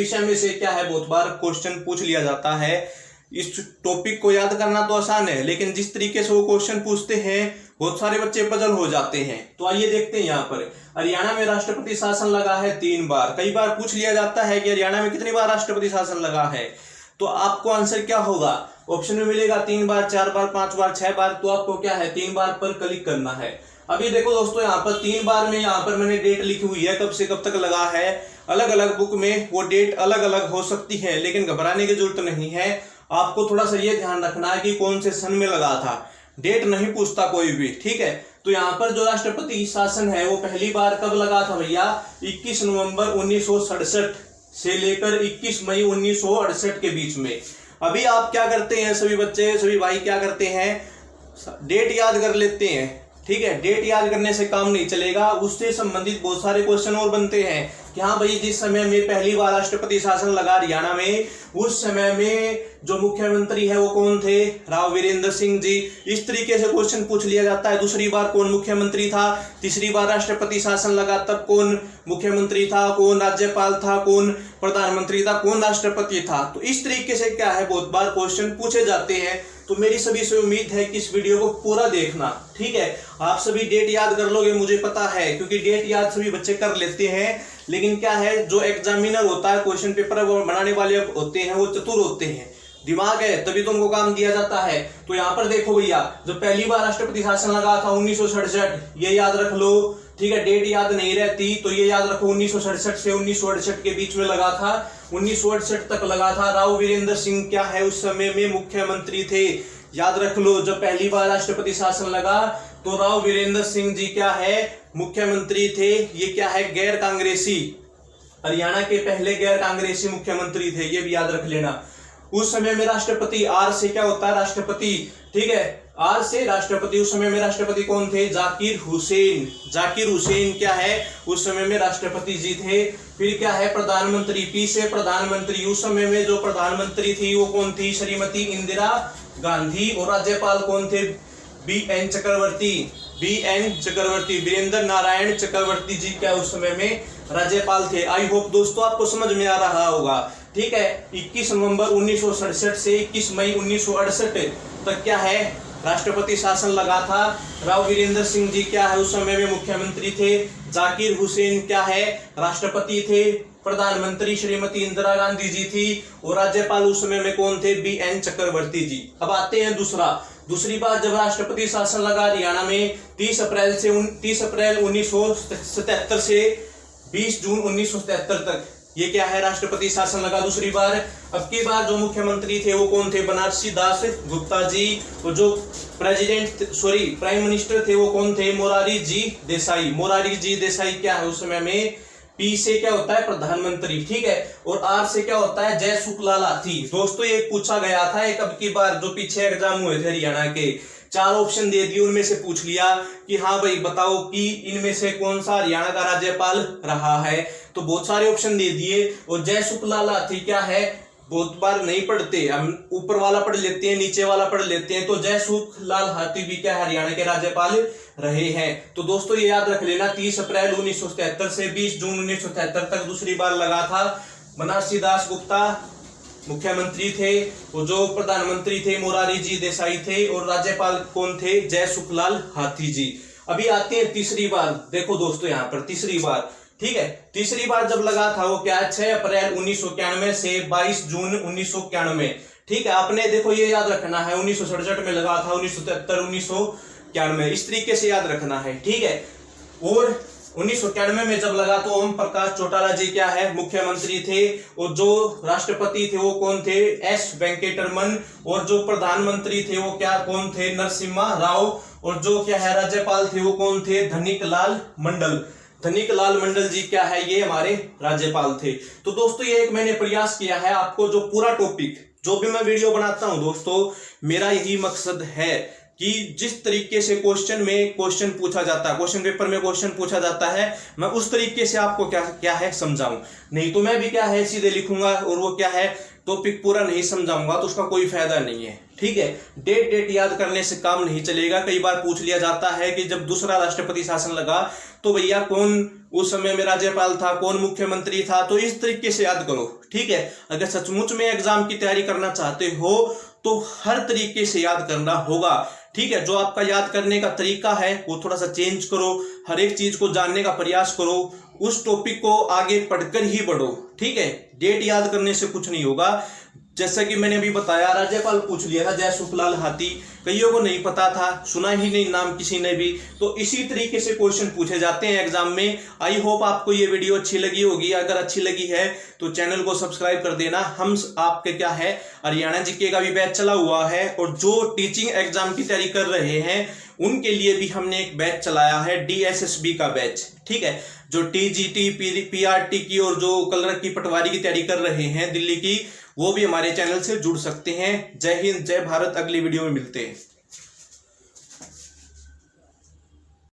विषय में से क्या है बहुत बार क्वेश्चन पूछ लिया जाता है। इस टॉपिक को याद करना तो आसान है, लेकिन जिस तरीके से वो क्वेश्चन पूछते हैं बहुत सारे बच्चे पजल हो जाते हैं। तो आइए देखते हैं यहाँ पर हरियाणा में राष्ट्रपति शासन लगा है 3 बार। कई बार पूछ लिया जाता है कि हरियाणा में कितनी बार राष्ट्रपति शासन लगा है, तो आपको आंसर क्या होगा, ऑप्शन में मिलेगा 3 बार, 4 बार, 5 बार, 6 बार। तो आपको क्या है 3 बार पर क्लिक करना है। अभी देखो दोस्तों यहाँ पर 3 बार में यहाँ पर मैंने डेट लिखी हुई है, कब से कब तक लगा है। अलग अलग बुक में वो डेट अलग अलग हो सकती है, लेकिन घबराने की जरूरत नहीं है। आपको थोड़ा सा ये ध्यान रखना है कि कौन से सन में लगा था। डेट नहीं पूछता कोई भी, ठीक है। तो यहाँ पर जो राष्ट्रपति शासन है वो पहली बार कब लगा था भैया, 21 नवंबर 1967 से लेकर 21 मई 1968 के बीच में। अभी आप क्या करते हैं, सभी बच्चे सभी भाई क्या करते हैं, डेट याद कर लेते हैं, ठीक है। डेट याद करने से काम नहीं चलेगा, उससे संबंधित बहुत सारे क्वेश्चन और बनते हैं कि हाँ भाई जिस समय में पहली बार राष्ट्रपति शासन लगा हरियाणा में, उस समय में जो मुख्यमंत्री है वो कौन थे, राव वीरेंद्र सिंह जी। इस तरीके से क्वेश्चन पूछ लिया जाता है। दूसरी बार कौन मुख्यमंत्री था, तीसरी बार राष्ट्रपति शासन लगा तब कौन मुख्यमंत्री था, कौन राज्यपाल था, कौन प्रधानमंत्री था, कौन राष्ट्रपति था। तो इस तरीके से क्या है बहुत बार क्वेश्चन पूछे जाते हैं। तो मेरी सभी से उम्मीद है कि इस वीडियो को पूरा देखना, ठीक है। आप सभी डेट याद कर लोगे, मुझे पता है, क्योंकि डेट याद सभी बच्चे कर लेते हैं। लेकिन क्या है जो एग्जामिनर होता है, क्वेश्चन पेपर बनाने वाले होते हैं, वो चतुर होते हैं, दिमाग है, तभी तो उनको काम दिया जाता है। तो यहाँ पर देखो भैया, जो पहली बार राष्ट्रपति शासन लगा था 1967, ये याद रख लो, ठीक है। डेट याद नहीं रहती तो ये याद रखो 1967 से 1968 के बीच में लगा था। 1968 तक लगा था। राव वीरेंद्र सिंह क्या है उस समय में मुख्यमंत्री थे, याद रख लो। जब पहली बार राष्ट्रपति शासन लगा तो राव वीरेंद्र सिंह जी क्या है मुख्यमंत्री थे। ये क्या है गैर कांग्रेसी, हरियाणा के पहले गैर कांग्रेसी मुख्यमंत्री थे, ये भी याद रख लेना। उस समय में राष्ट्रपति, आर से क्या होता है राष्ट्रपति, ठीक है, आर से राष्ट्रपति। उस समय में राष्ट्रपति कौन थे, जाकिर हुसैन। जाकिर हुसैन क्या है उस समय में राष्ट्रपति जी थे। फिर क्या है प्रधानमंत्री, पी से प्रधानमंत्री। उस समय में जो प्रधानमंत्री थी वो कौन थी, श्रीमती इंदिरा गांधी। और राज्यपाल कौन थे, बी.एन. चक्रवर्ती। बी.एन. चक्रवर्ती, वीरेंद्र नारायण चक्रवर्ती जी क्या उस समय में राज्यपाल थे। आई होप दोस्तों आपको समझ में आ रहा होगा, ठीक है। 21 नवंबर 1967 से 21 मई 1968 तक क्या है राष्ट्रपति शासन लगा था। राव वीरेंद्र सिंह जी क्या है उस समय में मुख्यमंत्री थे। जाकिर हुसैन क्या है राष्ट्रपति थे। प्रधानमंत्री श्रीमती इंदिरा गांधी जी थी। और राज्यपाल उस समय में कौन थे, बी.एन. चक्रवर्ती जी। अब आते हैं दूसरी बार जब राष्ट्रपति शासन लगा हरियाणा में 30 अप्रैल 1977 से 20 जून 1977 तक, ये क्या है राष्ट्रपति शासन लगा दूसरी बार। अब की बार जो मुख्यमंत्री थे वो कौन थे, बनारसी दास गुप्ता जी। और जो प्राइम मिनिस्टर थे वो कौन थे, मोरारी जी देसाई। मोरारी जी देसाई क्या है उस समय में, पी से क्या होता है प्रधानमंत्री, ठीक है। और आर से क्या होता है जयसुखलाल आथी। दोस्तों ये पूछा गया था एक अब की बार जो पीछे एग्जाम हुए थे हरियाणा के, 4 ऑप्शन दे दिए, उनमें से पूछ लिया कि हाँ भाई बताओ कि इनमें से कौन सा हरियाणा का राज्यपाल रहा है। तो बहुत सारे ऑप्शन दे दिए। और जयसुखलाल आथी क्या है बहुत बार नहीं पढ़ते, हम ऊपर वाला पढ़ लेते हैं, नीचे वाला पढ़ लेते हैं। तो जयसुखलाल आथी भी क्या हरियाणा के राज्यपाल रहे हैं। तो दोस्तों ये याद रख लेना, 30 अप्रैल 1977 से 20 जून 1977 तक दूसरी बार लगा था। बनारसी दास गुप्ता मुख्यमंत्री थे। वो जो प्रधानमंत्री थे मोरारी जी देसाई थे। और राज्यपाल कौन थे, जयसुखलाल आथी जी। अभी आते हैं तीसरी बार। देखो दोस्तों यहाँ पर तीसरी बार, ठीक है, तीसरी बार जब लगा था वो क्या है 6 अप्रैल 1991 से 22 जून 1991, ठीक है। आपने देखो ये याद रखना है 1967 में लगा था, 1973, 1991, इस तरीके से याद रखना है, ठीक है। और 1991 में जब लगा तो ओम प्रकाश चौटाला जी क्या है मुख्यमंत्री थे। और जो राष्ट्रपति थे वो कौन थे, एस वेंकटरमन। और जो प्रधानमंत्री थे वो क्या कौन थे, नरसिम्हा राव। और जो क्या है राज्यपाल थे वो कौन थे, धनिकलाल मंडल। धनिकलाल मंडल जी क्या है ये हमारे राज्यपाल थे। तो दोस्तों ये एक मैंने प्रयास किया है आपको जो पूरा टॉपिक जो भी मैं वीडियो बनाता हूं दोस्तों, मेरा यही मकसद है कि जिस तरीके से क्वेश्चन पूछा जाता है, क्वेश्चन पेपर में क्वेश्चन पूछा जाता है, मैं उस तरीके से आपको क्या है समझाऊं। नहीं तो मैं भी क्या है सीधे लिखूंगा और वो क्या है टॉपिक पूरा नहीं समझाऊंगा तो उसका कोई फायदा नहीं है। ठीक है, डेट याद करने से काम नहीं चलेगा। कई बार पूछ लिया जाता है कि जब दूसरा राष्ट्रपति शासन लगा तो भैया कौन उस समय में राज्यपाल था, कौन मुख्यमंत्री था, तो इस तरीके से याद करो। ठीक है, अगर सचमुच में एग्जाम की तैयारी करना चाहते हो तो हर तरीके से याद करना होगा। ठीक है, जो आपका याद करने का तरीका है वो थोड़ा सा चेंज करो, हर एक चीज को जानने का प्रयास करो, उस टॉपिक को आगे पढ़कर ही बढ़ो। ठीक है, डेट याद करने से कुछ नहीं होगा। जैसा कि मैंने अभी बताया, राज्यपाल पूछ लिया था जय सुखलाल हाथी, कईयों को नहीं पता था, सुना ही नहीं नाम किसी ने भी। तो इसी तरीके से क्वेश्चन पूछे जाते हैं एग्जाम में। आई होप आपको ये वीडियो अच्छी लगी होगी। अगर अच्छी लगी है तो चैनल को सब्सक्राइब कर देना। हम आपके क्या है, हरियाणा जीके का भी बैच चला हुआ है, और जो टीचिंग एग्जाम की तैयारी कर रहे हैं उनके लिए भी हमने एक बैच चलाया है, DSSB का बैच। ठीक है, जो TGT PRT की और जो क्लर्क की पटवारी की तैयारी कर रहे हैं दिल्ली की, वो भी हमारे चैनल से जुड़ सकते हैं। जय हिंद, जय भारत। अगली वीडियो में मिलते हैं।